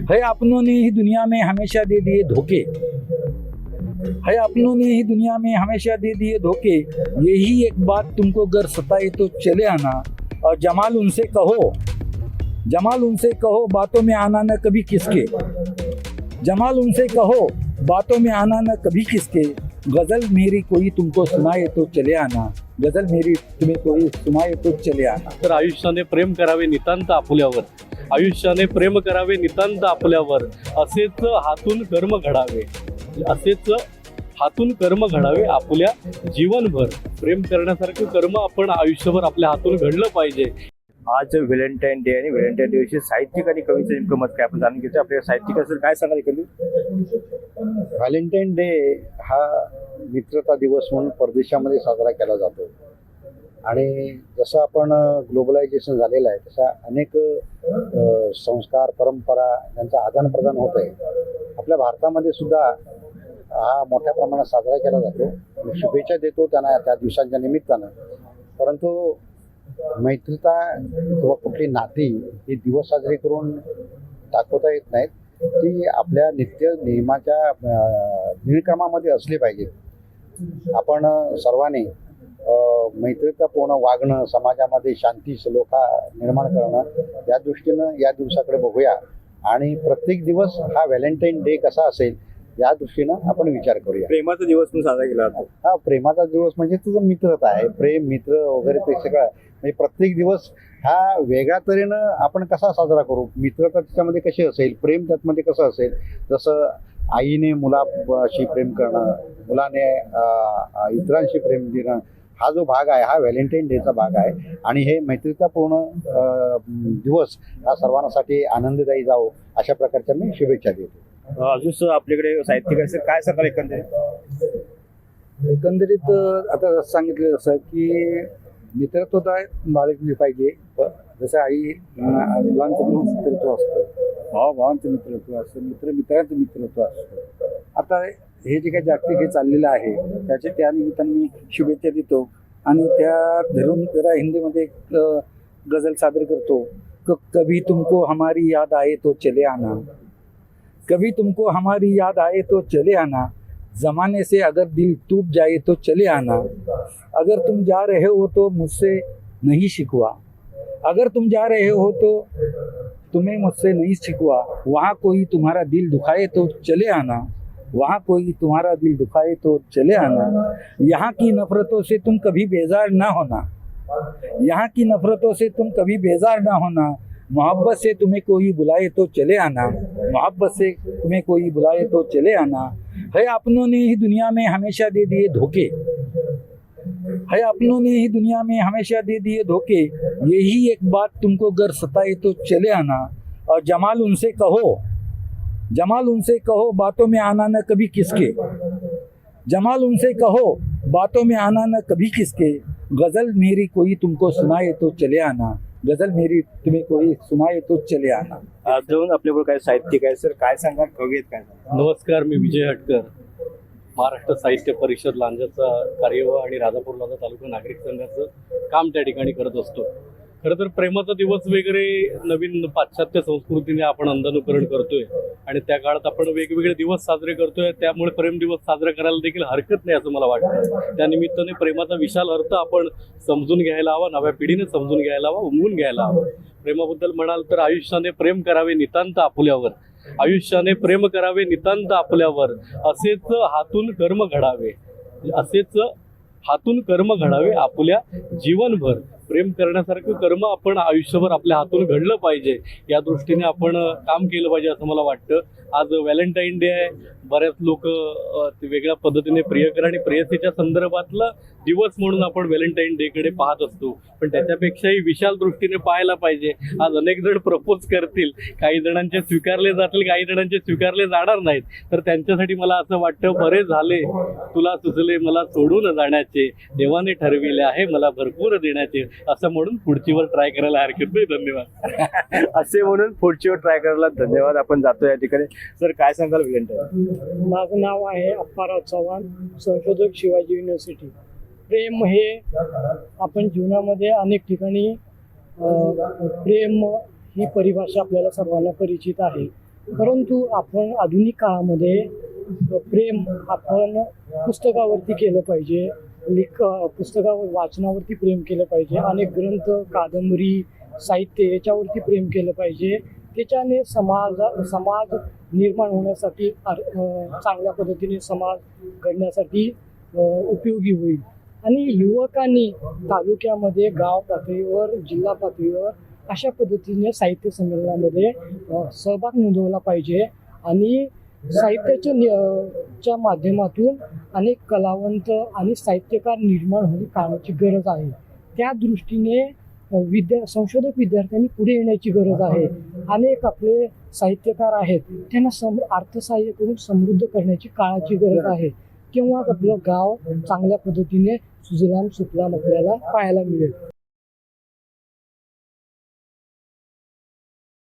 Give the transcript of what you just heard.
है अपनों ने ही दुनिया में हमेशा दे दिए धोखे, है अपनों ने ही दुनिया में हमेशा दे दिए धोखे। यही एक बात तुमको गर सताए तो चले आना, और जमाल उनसे कहो, जमाल उनसे कहो बातों में आना न कभी किसके, जमाल उनसे कहो बातों में आना न कभी किसके। गजल मेरी कोई तुमको सुनाए तो चले आना, गजल मेरी तुम्हें कोई सुनाए तो चले आना। तर आयुष्याने प्रेम करावे नितांत आपुल्यावर, आयुष्याने प्रेम करावे नितांत आपुल्यावर, असेच हातून कर्म घडावे, असेच हातून कर्म घडावे आपुल्या जीवनभर। प्रेम करण्यासारखं कर्म आपण आयुष्यभर आपल्या हातून घडलं पाहिजे। आज व्हॅलेंटाईन डे आणि व्हॅलेंटाईन डे विषयी साहित्यिक आणि कवीचं नेमकं मत काय आपण जाणून घेतो। आपल्या साहित्यिक असेल काय सांगाल कवी? व्हॅलेंटाईन डे हा मित्रता दिवस म्हणून परदेशामध्ये साजरा केला जातो आणि जसं आपण ग्लोबलायझेशन झालेलं आहे तसा अनेक संस्कार परंपरा यांचं आदानप्रदान होत आहे। आपल्या भारतामध्ये सुद्धा हा मोठ्या प्रमाणात साजरा केला जातो। शुभेच्छा देतो त्यांना त्या दिवसांच्या निमित्तानं, परंतु मैत्रीता किंवा कुठली नाती ही दिवस साजरे करून दाखवता येत नाहीत, ती आपल्या नित्य नियमाच्या नियमक्रमामध्ये असली पाहिजेत। आपण सर्वांनी मैत्रीतापूर्ण वागणं, समाजामध्ये शांती सलोखा निर्माण करणं या दृष्टीनं या दिवसाकडे बघूया आणि प्रत्येक दिवस हा व्हॅलेंटाईन डे कसा असेल या दृष्टीनं आपण विचार करूया। प्रेमाचा दिवस म्हणून साजरा केला जातो। हा प्रेमाचा दिवस म्हणजे तुझं मित्रता आहे, प्रेम मित्र वगैरे ते सगळं म्हणजे प्रत्येक दिवस हा वेगळ्या तऱ्हेनं आपण कसा साजरा करू, मित्रता त्याच्यामध्ये कशी असेल, प्रेम त्यामध्ये कसं असेल। जसं आईने मुलाशी प्रेम करणं, मुलाने इतरांशी प्रेम देणं, हा जो भाग आहे हा व्हॅलेंटाईन डेचा भाग आहे आणि हे मैत्रीतापूर्ण दिवस हा सर्वांसाठी आनंददायी जावो अशा प्रकारच्या मी शुभेच्छा देतो। अजून आपल्याकडे साहित्यिक असेल काय सांगाल एकंदरीत? एकंदरीत आता सांगितलं असं की मित्रत्वता बाळगली पाहिजे। जसं आई मुलांचं मित्रत्व असतं, भावाभावांचं मित्रत्व असतं, मित्रांचं मित्रत्व असतं। आता हे जे काही जागतिक हे चाललेलं आहे त्या निमित्ताने मी शुभेच्छा देतो आणि त्या धरून जरा हिंदीमध्ये एक गजल सादर करतो। कभी तुमको हमारी याद आए तो चले आना, कभी तुमको हमारी याद आए तो चले आना, जमाने से अगर दिल टूट जाए तो चले आना, अगर तुम जा रहे हो तो मुझसे नहीं शिकवा, अगर तुम जा रहे हो तो तुम्हें मुझसे नहीं शिकवा, वहाँ कोई तुम्हारा दिल दुखाए तो चले आना, वहाँ कोई तुम्हारा दिल दुखाए तो चले आना, यहाँ की नफरतों से तुम कभी बेजार ना होना, यहाँ की नफरतों से तुम कभी बेजार ना होना, मोहब्बत से तुम्हें कोई बुलाए तो चले आना, मोहब्बत से तुम्हें कोई बुलाए तो चले आना। है अपनों ने ही दुनिया में हमेशा दे दिए धोखे, है अपनों ने ही दुनिया में हमेशा दे दिए धोखे। यही एक बात तुमको गर सताए तो चले आना, और जमाल उनसे कहो, जमाल उनसे कहो बातों में आना न कभी किसके, जमाल उनसे कहो बातों में आना न कभी किसके। गजल मेरी कोई तुमको सुनाए तो चले आना, गजल मेरी तुम्हें कोई सुनाए तो चले आना। अजून आपल्याकडे काय साहित्यिक आहे सर काय सांगाल, कवी आहेत काय सांगाल? नमस्कार, मी विजय हटकर, महाराष्ट्र साहित्य परिषद लांजाचा कार्यवाह आणि राजापूर लांजा तालुका नागरिक संघाचं काम त्या ठिकाणी करत असतो। खरं तर प्रेमाचा दिवस वगैरे नवीन पाश्चात्य संस्कृतीने आपण अंधानुकरण करतोय आणि त्या काळात आपण वेगवेगळे दिवस साजरे करतोय, त्यामुळे प्रेम दिवस साजरा करायला देखील हरकत नाही असं मला वाटतं। त्या निमित्ताने प्रेमाचा विशाल अर्थ आपण समजून घ्यायला हवा, नव्या पिढीने समजून घ्यायला हवा, उमवून घ्यायला हवा। प्रेमाबद्दल म्हणाल तर आयुष्याने प्रेम करावे नितांत आपुल्यावर, आयुष्याने प्रेम करावे नितांत आपुल्यावर, असेच हातून कर्म घडावे, असेच हातून कर्म घडावे आपुल्या जीवनभर। प्रेम करण्यासारखं कर्म आपण आयुष्यभर आपल्या हातून घडलं पाहिजे, या दृष्टीने आपण काम केलं पाहिजे असं मला वाटतं। आज व्हॅलेंटाईन डे आहे, बऱ्याच लोक वेगळ्या पद्धतीने प्रियकर आणि प्रेयसीच्या संदर्भातला दिवस म्हणून आपण व्हॅलेंटाईन डे कडे पाहत असतो, पण त्याच्यापेक्षाही विशाल दृष्टीने पाहायला पाहिजे। आज अनेक जण प्रपोज करतील, काही जणांचे स्वीकारले जातील, काही जणांचे स्वीकारले जाणार नाहीत, तर त्यांच्यासाठी मला असं वाटतं बरे झाले तुला सुचले मला सोडून जाण्याचे, देवाने ठरविले आहे मला भरपूर देण्याचे, असं म्हणून पुढचीवर ट्राय करायला हरकत नाही। धन्यवाद। असे म्हणून पुढचीवर ट्राय करायला धन्यवाद। आपण जातो या ठिकाणी सर काय सांगाल व्हॅलेंटाईन? माझं नाव आहे अप्पाराव चव्हाण, संशोधक शिवाजी युनिव्हर्सिटी। प्रेम हे आपण जीवनामध्ये अनेक ठिकाणी प्रेम ही परिभाषा आपल्याला सर्वांना परिचित आहे। परंतु आपण आधुनिक काळामध्ये प्रेम आपण पुस्तकावरती केलं पाहिजे, पुस्तकावर वाचनावरती प्रेम केलं पाहिजे, अनेक ग्रंथ, कादंबरी, साहित्य याच्यावरती प्रेम केलं पाहिजे. त्याच्याने समाज निर्माण होण्यासाठी चांगल्या पद्धतीने समाज घडण्यासाठी उपयोगी होईल. आणि युवकांनी तालुक्यामध्ये, गाव पातळीवर, जिल्हा पातळीवर अशा पद्धतीने साहित्य संमेलनामध्ये सहभाग नोंदवला पाहिजे. आणि साहित्याच्या माध्यमातून अनेक कलावंत आणि साहित्यकार निर्माण होणे काळाची गरज आहे. त्या दृष्टीने संशोधक विद्यार्थ्यांनी पुढे येण्याची गरज आहे. अनेक आपले साहित्यकार आहेत, त्यांना अर्थसहाय्य करून समृद्ध करण्याची काळाची गरज आहे. तेव्हाच आपलं गाव चांगल्या पद्धतीने सुजलाम सुफलाम आपल्याला पाहायला मिळेल.